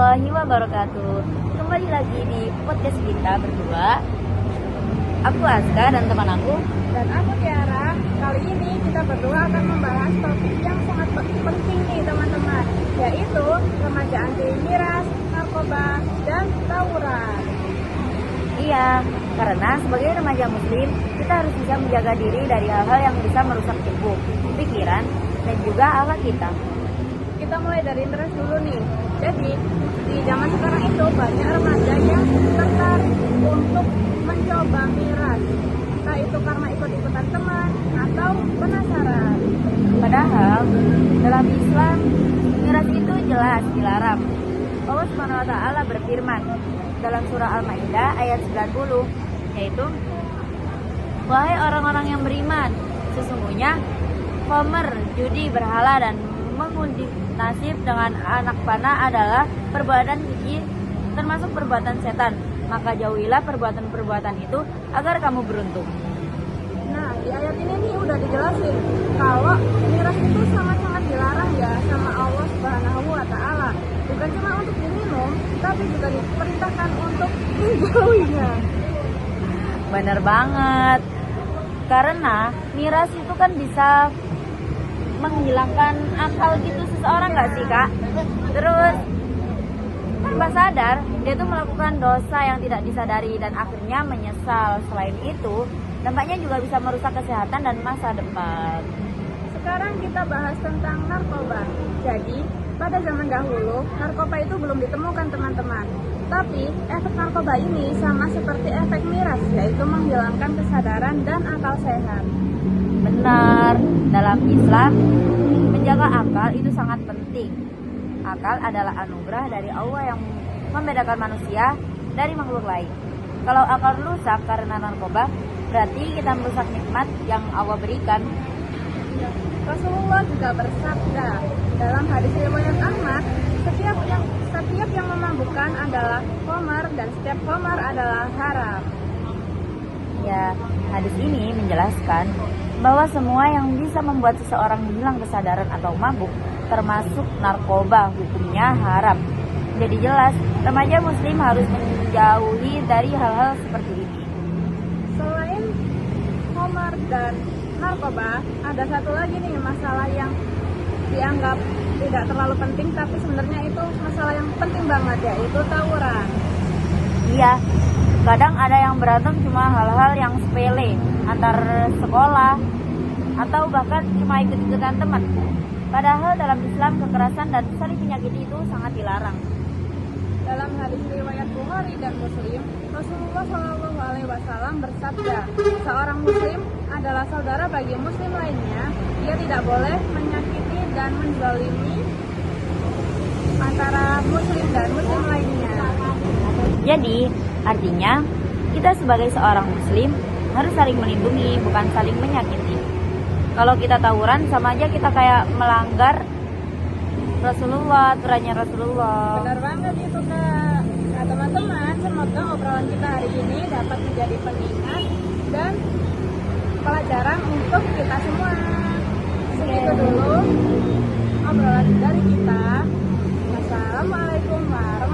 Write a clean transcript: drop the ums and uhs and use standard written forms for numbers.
warahmatullahi wabarakatuh. Kembali lagi di podcast kita berdua. Aku Aska dan teman aku. Dan aku Tiara. Kali ini kita berdua akan membahas topik yang sangat penting nih teman-teman, yaitu remaja anti miras, narkoba, dan tawuran. Iya, karena sebagai remaja muslim, kita harus bisa menjaga diri dari hal-hal yang bisa merusak tubuh, pikiran, dan juga akhlak kita. Kita mulai dari miras dulu nih. Jadi, di zaman sekarang itu banyak remaja yang tertarik untuk mencoba miras. Entah itu karena ikut-ikutan teman atau penasaran. Padahal dalam Islam, miras itu jelas dilarang. Allah Subhanahu wa taala berfirman dalam surah Al-Maidah ayat 90, yaitu, "Wahai orang-orang yang beriman, sesungguhnya khamr, judi, berhala, dan mengundi nasib dengan anak panah adalah perbuatan keji, termasuk perbuatan setan. Maka jauhilah perbuatan-perbuatan itu agar kamu beruntung." Nah, di ayat ini nih udah dijelasin kalau miras itu sangat-sangat dilarang ya sama Allah Subhanahu wa taala. Bukan cuma untuk diminum, tapi juga diperintahkan untuk menjauhinya. Bener banget. Karena miras itu kan bisa menghilangkan akal gitu seseorang, nggak sih Kak? Terus tanpa sadar dia tuh melakukan dosa yang tidak disadari dan akhirnya menyesal. Selain itu, dampaknya juga bisa merusak kesehatan dan masa depan. Sekarang kita bahas tentang narkoba. Jadi, pada zaman dahulu, narkoba itu belum ditemukan teman-teman. Tapi, efek narkoba ini sama seperti efek miras, yaitu menghilangkan kesadaran dan akal sehat. Benar, dalam Islam menjaga akal itu sangat penting. Akal adalah anugerah dari Allah yang membedakan manusia dari makhluk lain. Kalau akal rusak karena narkoba, berarti kita merusak nikmat yang Allah berikan. Rasulullah juga bersabda dalam hadis riwayat Ahmad, setiap yang memabukkan adalah khamar dan setiap khamar adalah haram. Ya, hadis ini menjelaskan bahwa semua yang bisa membuat seseorang hilang kesadaran atau mabuk, termasuk narkoba, hukumnya haram. Jadi jelas, remaja muslim harus menjauhi dari hal-hal seperti ini. Selain khamar dan narkoba, ada satu lagi nih masalah yang dianggap tidak terlalu penting, tapi sebenarnya itu masalah yang penting banget, yaitu tawuran. Iya, kadang ada yang berantem cuma hal-hal yang sepele antar sekolah atau bahkan cuma ikut-ikutan teman. Padahal dalam Islam kekerasan dan saling menyakiti itu sangat dilarang. Dalam hadis riwayat Bukhari dan Muslim, Rasulullah SAW bersabda, seorang Muslim adalah saudara bagi Muslim lainnya. Dia tidak boleh menyakiti dan menzalimi antara Muslim dan Muslim lainnya. Jadi, artinya kita sebagai seorang Muslim harus saling melindungi, bukan saling menyakiti. Kalau kita tawuran, sama aja kita kayak melanggar Rasulullah, aturannya Rasulullah. Benar banget itu Kak. Nah teman-teman, semoga obrolan kita hari ini dapat menjadi pengingat dan pelajaran untuk kita semua. Segitu dulu obrolan dari kita. Wassalamualaikum warahmatullahi wabarakatuh.